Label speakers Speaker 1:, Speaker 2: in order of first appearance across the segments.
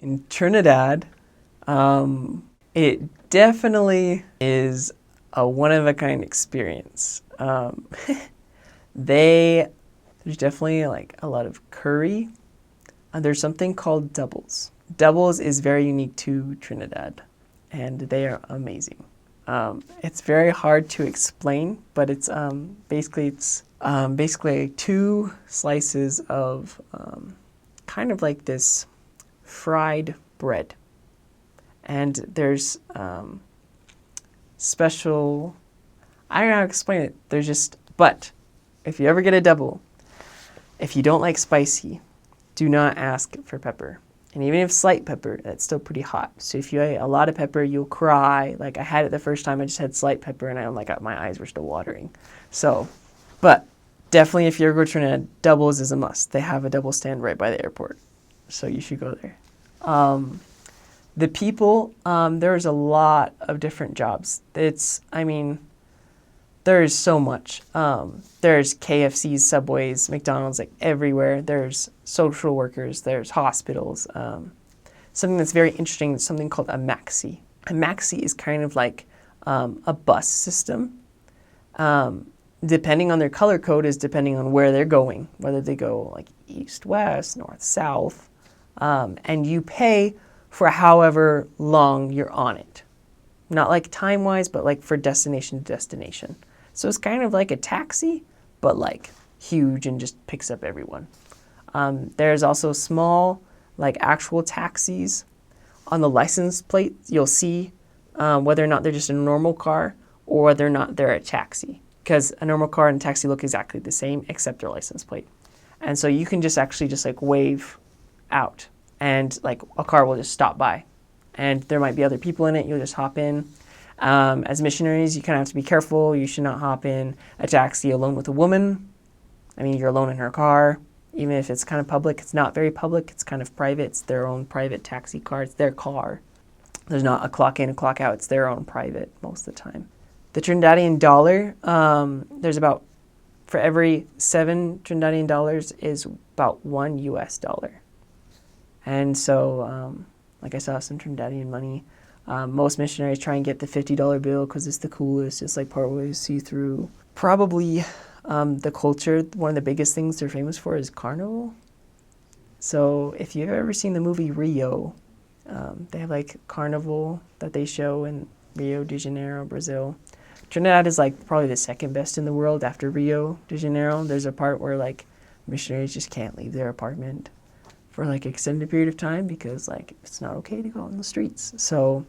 Speaker 1: In Trinidad, it definitely is a one-of-a-kind experience. There's definitely like a lot of curry. There's something called doubles. Doubles is very unique to Trinidad, and they are amazing. It's very hard to explain, but it's basically two slices of kind of like this fried bread, and there's special. I don't know how to explain it. But if you ever get a double, if you don't like spicy, do not ask for pepper. And even if slight pepper, that's still pretty hot. So if you eat a lot of pepper, you'll cry. Like I had it the first time, I just had slight pepper, and my eyes were still watering. So, but definitely if you ever go to Trinidad, doubles is a must. They have a double stand right by the airport, so you should go there. The people, there's a lot of different jobs. There's so much. There's KFCs, Subways, McDonald's, like everywhere. There's social workers, there's hospitals. Something that's very interesting is something called a maxi. A maxi is kind of like a bus system. Depending on their color code is depending on where they're going, whether they go like east, west, north, south. And you pay for however long you're on it. Not like time-wise, but like for destination to destination. So it's kind of like a taxi, but like huge and just picks up everyone. There's also small, like actual taxis. On the license plate, you'll see whether or not they're just a normal car or whether or not they're a taxi. Because a normal car and a taxi look exactly the same except their license plate. And so you can just like wave out and like a car will just stop by. And there might be other people in it, you'll just hop in. As missionaries, you kind of have to be careful. You should not hop in a taxi alone with a woman. You're alone in her car. Even if it's kind of public, it's not very public. It's kind of private. It's their own private taxi car. It's their car. There's not a clock in, a clock out. It's their own private most of the time. The Trinidadian dollar, there's about, for every 7 Trinidadian dollars is about $1 US. And so, like I saw some Trinidadian money. Most missionaries try and get the $50 bill because it's the coolest. It's like partly see-through. Probably the culture, one of the biggest things they're famous for is carnival. So if you've ever seen the movie Rio, they have like carnival that they show in Rio de Janeiro, Brazil. Trinidad is like probably the second best in the world after Rio de Janeiro. There's a part where like missionaries just can't leave their apartment for like extended period of time because like it's not okay to go out in the streets. So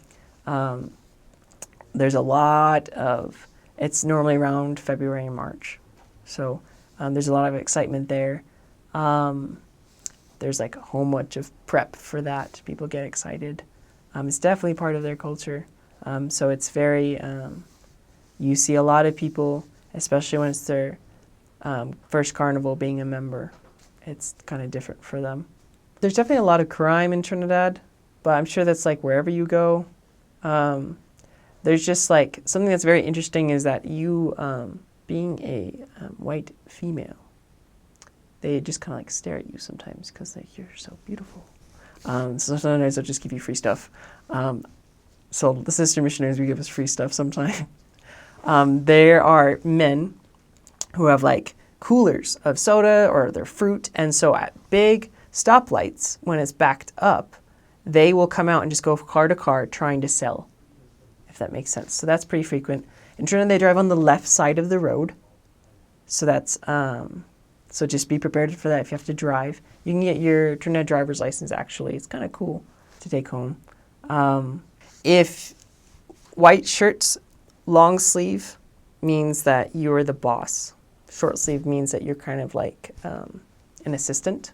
Speaker 1: there's a lot of, it's normally around February and March. So there's a lot of excitement there. There's like a whole bunch of prep for that. People get excited. It's definitely part of their culture. So it's very, you see a lot of people, especially when it's their first carnival being a member. It's kind of different for them. There's definitely a lot of crime in Trinidad, but I'm sure that's like wherever you go. There's just like something that's very interesting is that you, being a white female, they just kind of like stare at you sometimes because like you're so beautiful. So sometimes they'll just give you free stuff. So the sister missionaries will give us free stuff sometimes. There are men who have like coolers of soda or their fruit, and so at big stoplights, when it's backed up, they will come out and just go car to car trying to sell, if that makes sense. So that's pretty frequent. In Trinidad, they drive on the left side of the road. So that's, so just be prepared for that if you have to drive. You can get your Trinidad driver's license, actually. It's kind of cool to take home. If white shirts, long sleeve means that you're the boss. Short sleeve means that you're kind of like an assistant.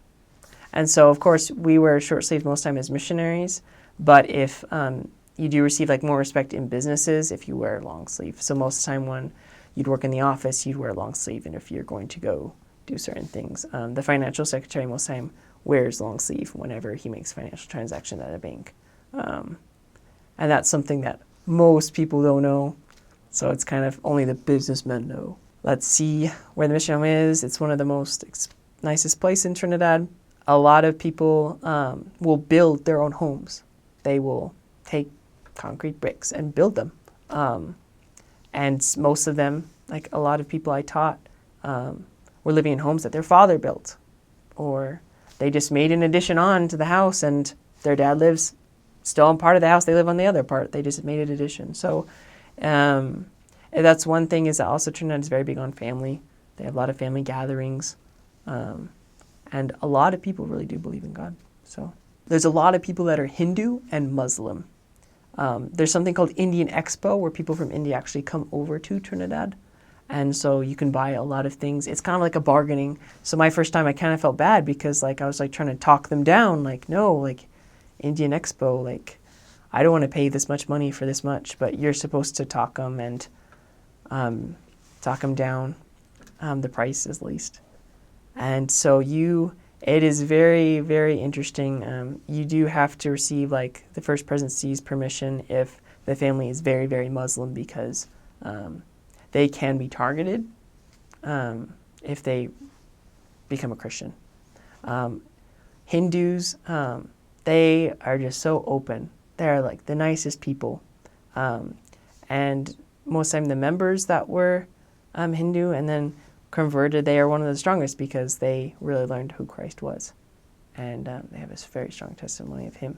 Speaker 1: And so, of course, we wear short sleeves most time as missionaries, but if you do receive like more respect in businesses if you wear long sleeve. So most of the time when you'd work in the office, you'd wear long sleeve, and if you're going to go do certain things. The financial secretary most of the time wears long sleeve whenever he makes financial transactions at a bank. And that's something that most people don't know, so it's kind of only the businessmen know. Let's see where the mission home is. It's one of the most nicest places in Trinidad. a lot of people will build their own homes. They will take concrete bricks and build them. And most of them, like a lot of people I taught, were living in homes that their father built, or they just made an addition on to the house, and their dad lives still on part of the house. They live on the other part. They just made an addition. So that's one thing, is that also Trinidad is very big on family. They have a lot of family gatherings, and a lot of people really do believe in God. So there's a lot of people that are Hindu and Muslim. There's something called Indian Expo, where people from India actually come over to Trinidad. And so you can buy a lot of things. It's kind of like a bargaining. So my first time I kind of felt bad, because like I was like trying to talk them down. Like, no, like Indian Expo, like I don't want to pay this much money for this much, but you're supposed to talk them and talk them down, the price at least. And so it is very, very interesting. You do have to receive like the First Presidency's permission if the family is very, very Muslim, because they can be targeted if they become a Christian. Hindus, they are just so open. They're like the nicest people. And most of the time the members that were Hindu and then converted, they are one of the strongest, because they really learned who Christ was. And they have a very strong testimony of him.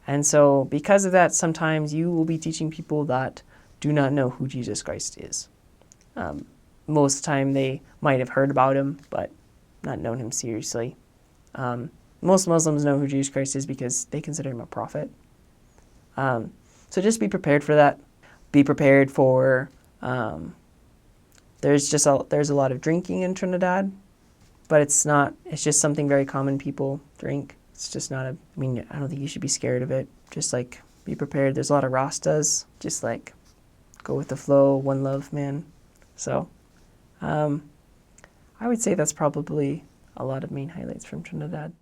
Speaker 1: And so because of that, sometimes you will be teaching people that do not know who Jesus Christ is. Most of the time they might have heard about him, but not known him seriously. Most Muslims know who Jesus Christ is because they consider him a prophet. So just be prepared for that. Be prepared for, there's a lot of drinking in Trinidad, but it's just something very common people drink. It's just not I don't think you should be scared of it. Just like be prepared. There's a lot of Rastas. Just like go with the flow, one love, man. So I would say that's probably a lot of main highlights from Trinidad.